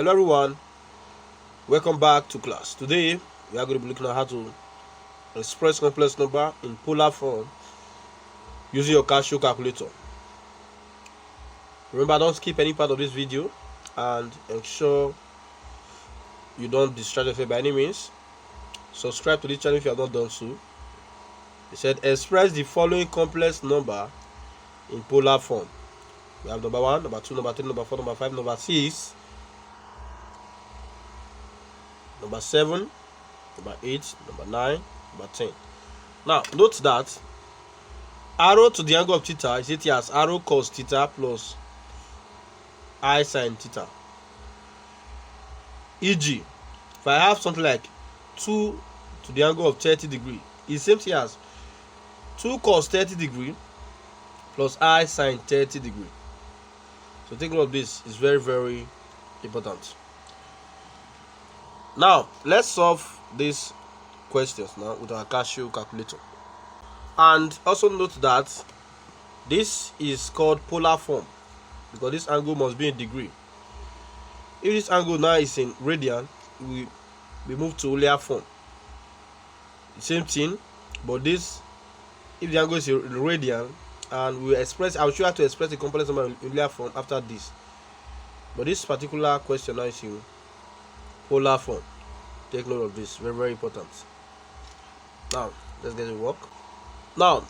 Hello everyone, welcome back to class. Today we are going to be looking at how to express complex number in polar form using your Casio calculator. Remember, don't skip any part of this video and ensure you don't distract yourself by any means. Subscribe to this channel if you have not done so. It said express the following complex number in polar form. We have number 1, number 2, number 3, number 4, number 5, number 6, number 7, number 8, number 9, number 10. Now, note that arrow to the angle of theta is written as arrow cos theta plus I sin theta. E.g., if I have something like 2 to the angle of 30 degree, it's same thing as 2 cos 30 degree plus I sin 30 degree. So take note of this, is very, very important. Now, let's solve these questions now with our Casio calculator. And also note that this is called polar form because this angle must be in degree. If this angle now is in radian, we move to Euler form. The same thing, but this, if the angle is in radian, and we express, I'll show you how to express the complex number in Euler form after this. But this particular question now is in polar form. Take note of this, very, very important. Now, let's get to work. Now,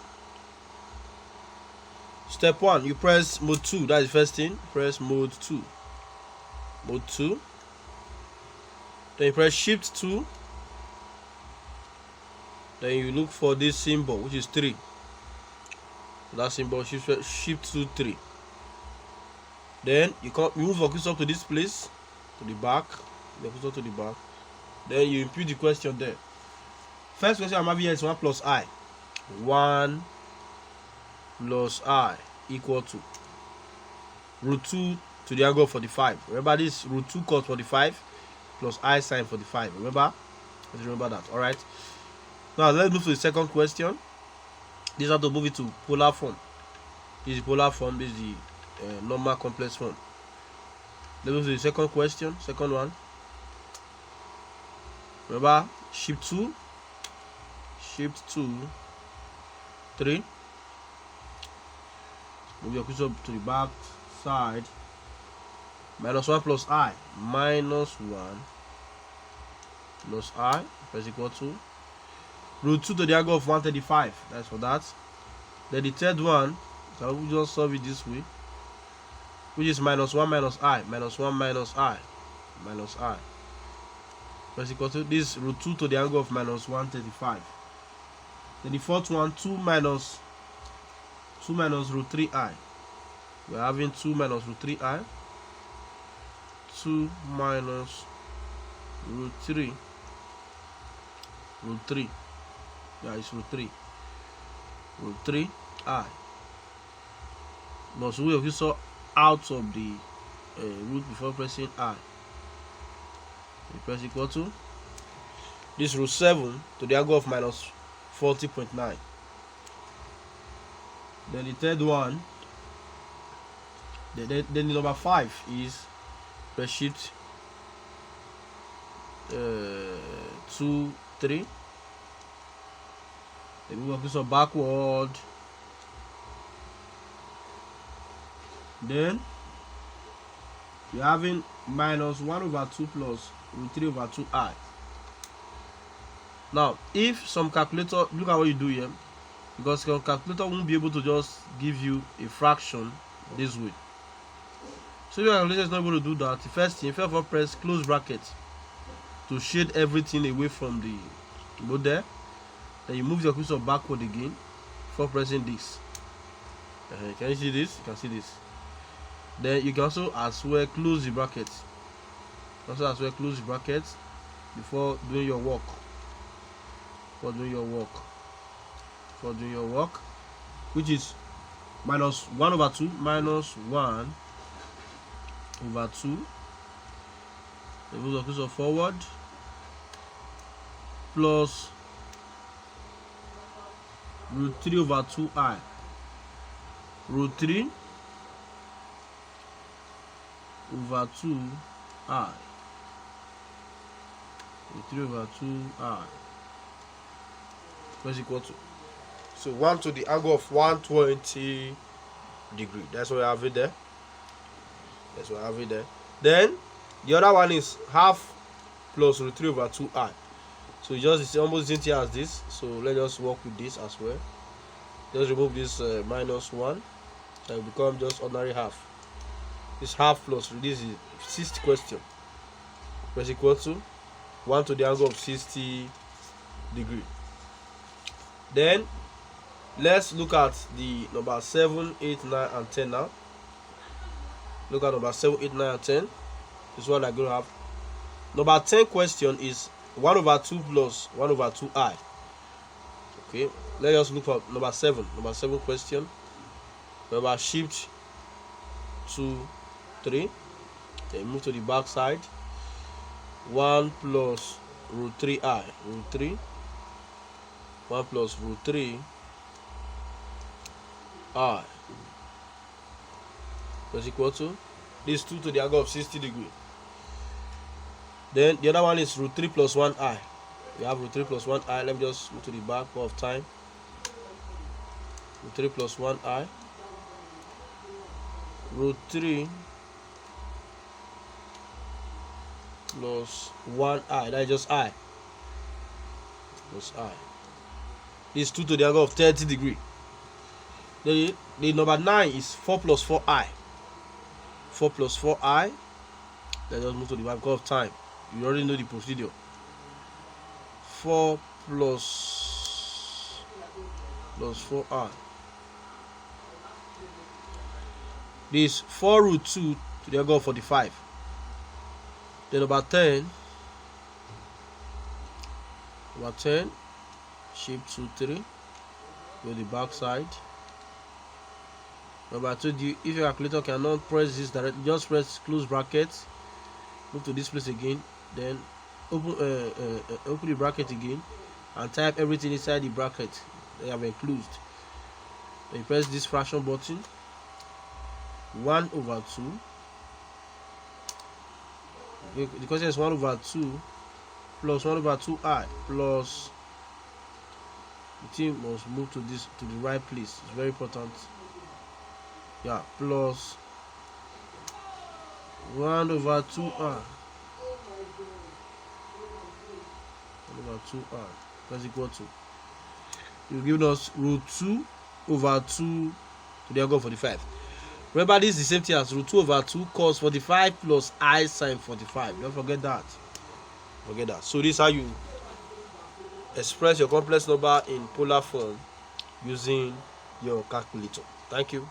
step 1, you press mode 2. That is the first thing. Press mode 2. Mode 2. Then you press shift 2. Then you look for this symbol, which is 3. That symbol, shift 2, 3. Then you move your cursor to this place, to the back. The cursor to the back. Then you input the question there. First question I'm having here is 1 plus I. 1 plus I equal to root 2 to the angle of 45. Remember this, root 2 cos 45 plus I sin 45. Remember? Let's remember that. Alright. Now let's move to the second question. This is how to move it to polar form. This is the polar form. This is the normal complex form. Let's move to the second question. Second one. Remember, shift 2, 3. Move your cursor to the back side. Minus 1 plus I. Minus 1 plus I. Press equal to root 2 to the angle of 135. That's for that. Then the third one, so we just solve it this way, which is minus 1 minus I. Minus 1 minus I. Minus I. Press equal to this root 2 to the angle of minus 135. Then the fourth one, 2 minus root 3i. We're having 2 minus root 3i. 2 minus root 3. Root 3. Yeah, it's root 3. Root 3i. Must we also out of the root before pressing I. You press equal to this root 7 to the angle of minus 40.9. Then the third one, then the number 5 is press shift 2, 3. Then we move this backward. Then you're having minus 1 over 2 plus root 3 over 2i. Now, if some calculator, look at what you do here, because your calculator won't be able to just give you a fraction this way. So if your calculator is not able to do that, the first thing, first of all, press close bracket to shade everything away from the board there. Then you move your cursor backward again before pressing this. Can you see this? You can see this. Then you can also as well close the bracket. Also as well close the bracket before doing your work. Before doing your work, which is minus 1 over 2, minus 1 over 2. Then move the cursor forward, plus root 3 over 2i. Root 3 over 2 I. Root 3 over 2 I. What's equal to? So 1 to the angle of 120 degree. That's what I have it there. That's what I have it there. Then the other one is half plus root 3 over 2I. So it's almost the same thing as this. So let's just work with this as well. Just remove this minus 1. So it will become just ordinary half. This half plus this is 60 question. Is equal to 1 to the angle of 60 degree. Then let's look at the number 7, 8, 9, and 10 now. Look at number 7, 8, 9, and 10. This is what I'm going to have. Number 10 question is 1 over 2 plus 1 over 2I. Okay, let us look for number 7. Number 7 question. Remember, shift 2, 3. Then move to the back side. 1 plus root 3I. Root 3. 1 plus root 3 I is equal to this 2 to the angle of 60 degree. Then the other one is root 3 plus 1I. We have root 3 plus 1I. Let me just move to the back of time. Root 3 plus 1I. Root 3 plus 1I. That is just I. Plus I. This 2 to the angle of 30 degree. The number 9 is 4 plus 4I. 4 plus 4I. Let's just move to the back of time. You already know the procedure. 4 plus 4I. This 4 root 2 to the angle of 45. Then number 10. Number 10. Shift 2, 3. Go to the back side. Remember, I told you if your calculator cannot press this directly, just press close brackets. Move to this place again. Then open the bracket again and type everything inside the bracket that you have enclosed. Then you press this fraction button. 1 over 2. The question is 1 over 2 plus 1 over 2I plus. The thing must move to the right place. It's very important. Yeah, plus 1 over 2R. 1 over 2R. That's equal to. You've given us root 2 over 2 to the angle of 45. Remember, this is the same thing as root 2 over 2 cos 45 plus I sine 45. Don't forget that. Forget that. So this is how you express your complex number in polar form using your calculator. Thank you.